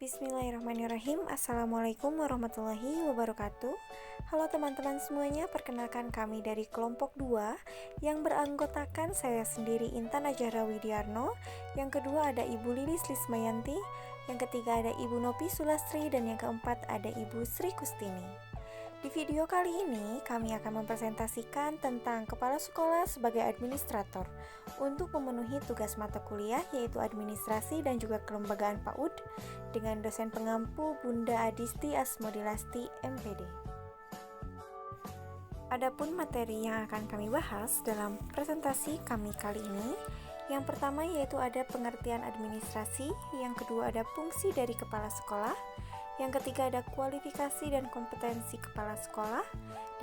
Bismillahirrahmanirrahim. Assalamualaikum warahmatullahi wabarakatuh. Halo teman-teman semuanya, perkenalkan kami dari kelompok 2 yang beranggotakan saya sendiri Intan Najara Widiarno, yang kedua ada Ibu Lilis Lismayanti, yang ketiga ada Ibu Nopi Sulastri, dan yang keempat ada Ibu Sri Kustini. Di video kali ini kami akan mempresentasikan tentang kepala sekolah sebagai administrator untuk memenuhi tugas mata kuliah yaitu administrasi dan juga kelembagaan PAUD dengan dosen pengampu Bunda Adisti Asmodilasti MPD. Adapun materi yang akan kami bahas dalam presentasi kami kali ini, yang pertama yaitu ada pengertian administrasi, yang kedua ada fungsi dari kepala sekolah, yang ketiga ada kualifikasi dan kompetensi kepala sekolah,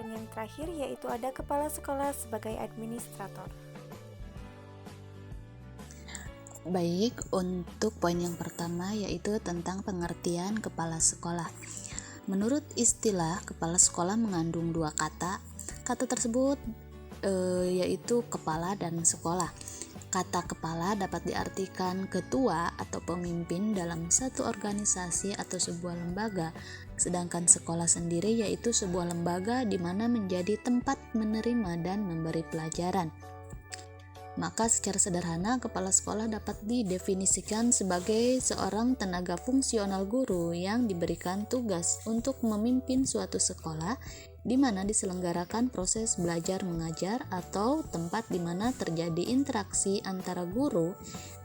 dan yang terakhir yaitu ada kepala sekolah sebagai administrator. Baik, untuk poin yang pertama yaitu tentang pengertian kepala sekolah. Menurut istilah, kepala sekolah mengandung dua kata. Kata tersebut yaitu kepala dan sekolah. Kata kepala dapat diartikan ketua atau pemimpin dalam satu organisasi atau sebuah lembaga, sedangkan sekolah sendiri yaitu sebuah lembaga di mana menjadi tempat menerima dan memberi pelajaran. Maka secara sederhana, kepala sekolah dapat didefinisikan sebagai seorang tenaga fungsional guru yang diberikan tugas untuk memimpin suatu sekolah di mana diselenggarakan proses belajar mengajar atau tempat di mana terjadi interaksi antara guru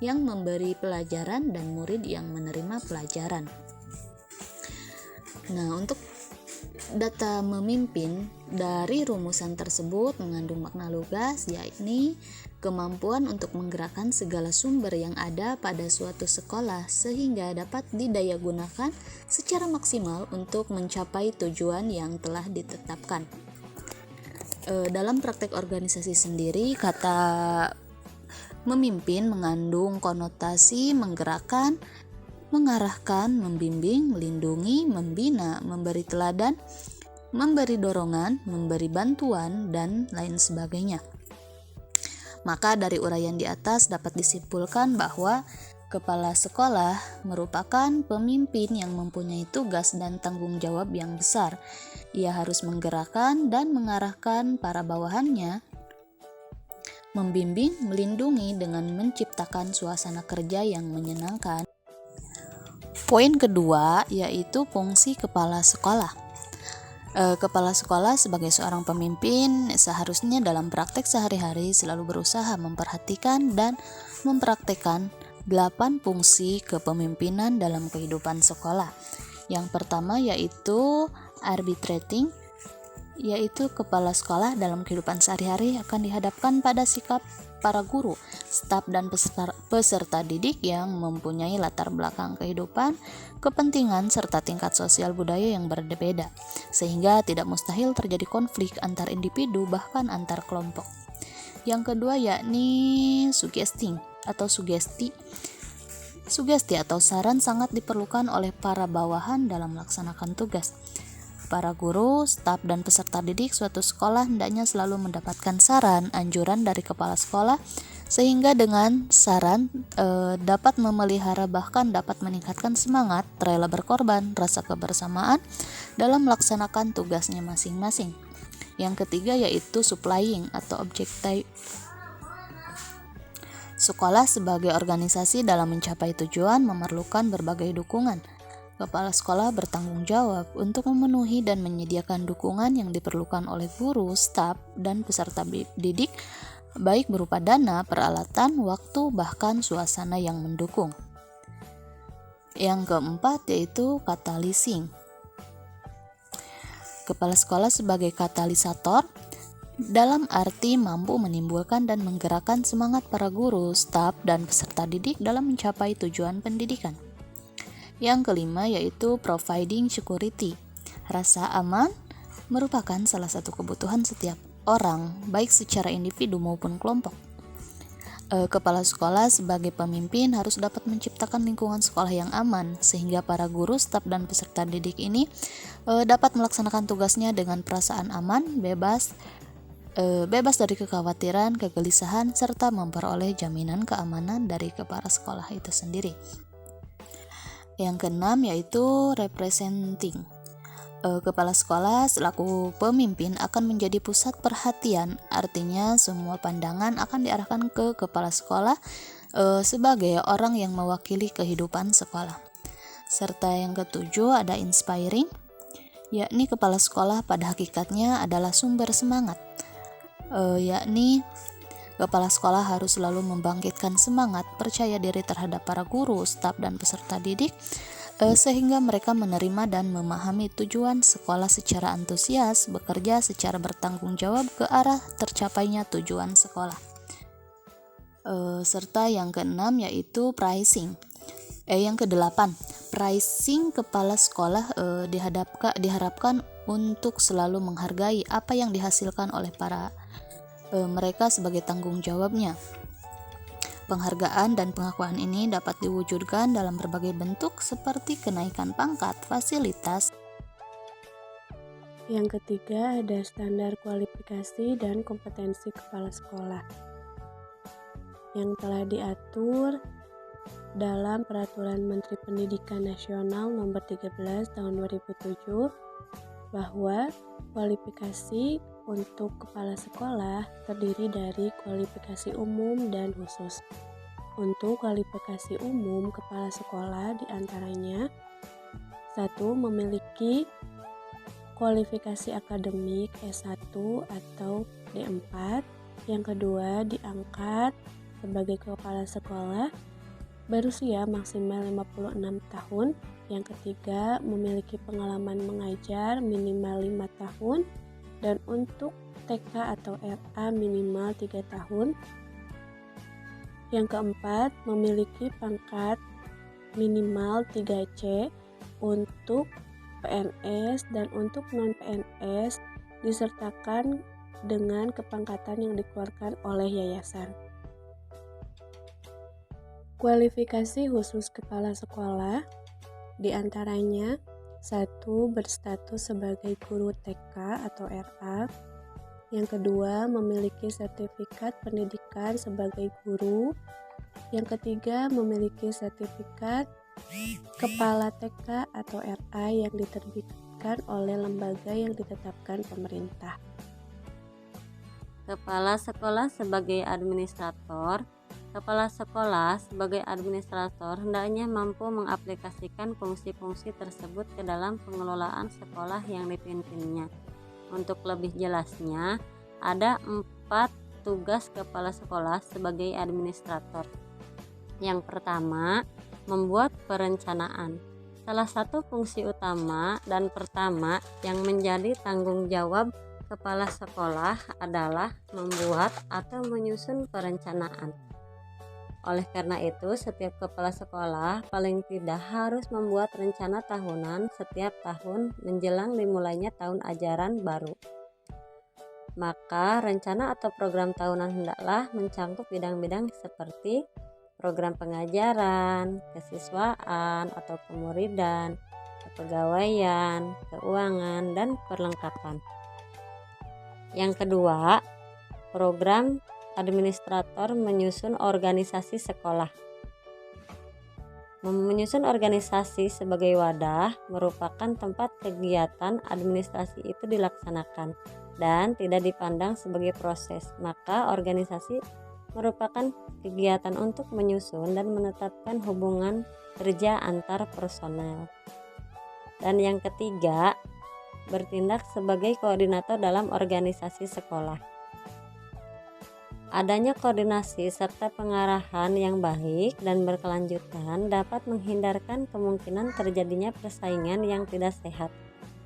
yang memberi pelajaran dan murid yang menerima pelajaran. Nah, untuk data memimpin dari rumusan tersebut mengandung makna lugas, yakni kemampuan untuk menggerakkan segala sumber yang ada pada suatu sekolah sehingga dapat didayagunakan secara maksimal untuk mencapai tujuan yang telah ditetapkan. Dalam praktek organisasi sendiri, kata memimpin mengandung konotasi menggerakkan, mengarahkan, membimbing, melindungi, membina, memberi teladan, memberi dorongan, memberi bantuan, dan lain sebagainya. Maka dari uraian di atas dapat disimpulkan bahwa kepala sekolah merupakan pemimpin yang mempunyai tugas dan tanggung jawab yang besar. Ia harus menggerakkan dan mengarahkan para bawahannya, membimbing, melindungi dengan menciptakan suasana kerja yang menyenangkan. Poin kedua yaitu fungsi kepala sekolah. Kepala sekolah sebagai seorang pemimpin seharusnya dalam praktek sehari-hari selalu berusaha memperhatikan dan mempraktekkan 8 fungsi kepemimpinan dalam kehidupan sekolah. Yang pertama yaitu arbitrating, yaitu kepala sekolah dalam kehidupan sehari-hari akan dihadapkan pada sikap para guru, staf dan peserta didik yang mempunyai latar belakang kehidupan, kepentingan, serta tingkat sosial budaya yang berbeda, sehingga tidak mustahil terjadi konflik antar individu bahkan antar kelompok. Yang kedua yakni suggesting atau sugesti. Sugesti atau saran sangat diperlukan oleh para bawahan dalam melaksanakan tugas. Para guru, staf, dan peserta didik suatu sekolah hendaknya selalu mendapatkan saran, anjuran dari kepala sekolah, sehingga dengan saran dapat memelihara bahkan dapat meningkatkan semangat, rela berkorban, rasa kebersamaan dalam melaksanakan tugasnya masing-masing. Yang ketiga yaitu supplying atau objective. Sekolah sebagai organisasi dalam mencapai tujuan memerlukan berbagai dukungan. Kepala sekolah bertanggung jawab untuk memenuhi dan menyediakan dukungan yang diperlukan oleh guru, staf, dan peserta didik, baik berupa dana, peralatan, waktu, bahkan suasana yang mendukung. Yang keempat yaitu catalyzing. Kepala sekolah sebagai katalisator dalam arti mampu menimbulkan dan menggerakkan semangat para guru, staf, dan peserta didik dalam mencapai tujuan pendidikan. Yang kelima yaitu providing security. Rasa aman merupakan salah satu kebutuhan setiap orang, baik secara individu maupun kelompok. Kepala sekolah sebagai pemimpin harus dapat menciptakan lingkungan sekolah yang aman, sehingga para guru, staf, dan peserta didik ini dapat melaksanakan tugasnya dengan perasaan aman, bebas dari kekhawatiran, kegelisahan, serta memperoleh jaminan keamanan dari kepala sekolah itu sendiri. Yang keenam yaitu representing. Kepala sekolah selaku pemimpin akan menjadi pusat perhatian, artinya semua pandangan akan diarahkan ke kepala sekolah sebagai orang yang mewakili kehidupan sekolah. Serta yang ketujuh ada inspiring, yakni kepala sekolah pada hakikatnya adalah sumber semangat, yakni kepala sekolah harus selalu membangkitkan semangat, percaya diri terhadap para guru, staf, dan peserta didik, sehingga mereka menerima dan memahami tujuan sekolah secara antusias, bekerja secara bertanggung jawab ke arah tercapainya tujuan sekolah. Serta yang keenam yaitu pricing. Yang kedelapan, pricing kepala sekolah diharapkan untuk selalu menghargai apa yang dihasilkan oleh mereka sebagai tanggung jawabnya. Penghargaan dan pengakuan ini dapat diwujudkan dalam berbagai bentuk seperti kenaikan pangkat, fasilitas. Yang ketiga ada standar kualifikasi dan kompetensi kepala sekolah yang telah diatur dalam Peraturan Menteri Pendidikan Nasional Nomor 13 Tahun 2007 bahwa kualifikasi untuk kepala sekolah terdiri dari kualifikasi umum dan khusus. Untuk kualifikasi umum kepala sekolah diantaranya 1. Memiliki kualifikasi akademik S1 atau D4. Yang kedua, diangkat sebagai kepala sekolah berusia maksimal 56 tahun. Yang ketiga, memiliki pengalaman mengajar minimal 5 tahun. Dan untuk TK atau RA minimal 3 tahun. Yang keempat, memiliki pangkat minimal 3C untuk PNS, dan untuk non-PNS disertakan dengan kepangkatan yang dikeluarkan oleh yayasan. Kualifikasi khusus kepala sekolah diantaranya 1. Berstatus sebagai guru TK atau RA. Yang kedua, memiliki sertifikat pendidikan sebagai guru. Yang ketiga, memiliki sertifikat kepala TK atau RA yang diterbitkan oleh lembaga yang ditetapkan pemerintah. Kepala sekolah sebagai administrator. Kepala sekolah sebagai administrator hendaknya mampu mengaplikasikan fungsi-fungsi tersebut ke dalam pengelolaan sekolah yang dipimpinnya. Untuk lebih jelasnya, ada 4 tugas kepala sekolah sebagai administrator. Yang pertama, membuat perencanaan. Salah satu fungsi utama dan pertama yang menjadi tanggung jawab kepala sekolah adalah membuat atau menyusun perencanaan. Oleh karena itu, setiap kepala sekolah paling tidak harus membuat rencana tahunan setiap tahun menjelang dimulainya tahun ajaran baru. Maka, rencana atau program tahunan hendaklah mencakup bidang-bidang seperti program pengajaran, kesiswaan atau kemuridan, kepegawaian, keuangan, dan perlengkapan. Yang kedua, program administrator menyusun organisasi sekolah. Menyusun organisasi sebagai wadah merupakan tempat kegiatan administrasi itu dilaksanakan dan tidak dipandang sebagai proses. Maka organisasi merupakan kegiatan untuk menyusun dan menetapkan hubungan kerja antar personel. Dan yang ketiga, bertindak sebagai koordinator dalam organisasi sekolah. Adanya koordinasi serta pengarahan yang baik dan berkelanjutan dapat menghindarkan kemungkinan terjadinya persaingan yang tidak sehat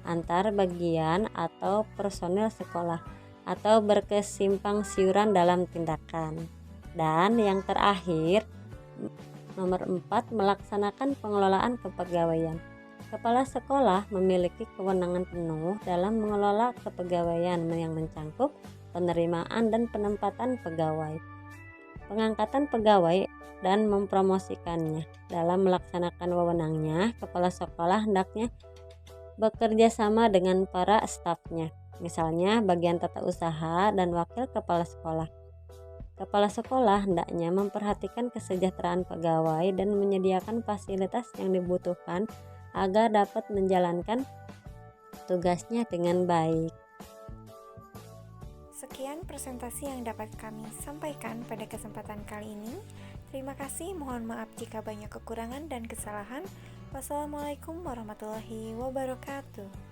antar bagian atau personel sekolah atau berkesimpang siuran dalam tindakan. Dan yang terakhir, nomor 4, melaksanakan pengelolaan kepegawaian. Kepala sekolah memiliki kewenangan penuh dalam mengelola kepegawaian yang mencangkup penerimaan dan penempatan pegawai, pengangkatan pegawai, dan mempromosikannya. Dalam melaksanakan wewenangnya, kepala sekolah hendaknya bekerja sama dengan para stafnya, misalnya bagian tata usaha dan wakil kepala sekolah. Kepala sekolah hendaknya memperhatikan kesejahteraan pegawai dan menyediakan fasilitas yang dibutuhkan agar dapat menjalankan tugasnya dengan baik. Sekian presentasi yang dapat kami sampaikan pada kesempatan kali ini. Terima kasih, mohon maaf jika banyak kekurangan dan kesalahan. Wassalamualaikum warahmatullahi wabarakatuh.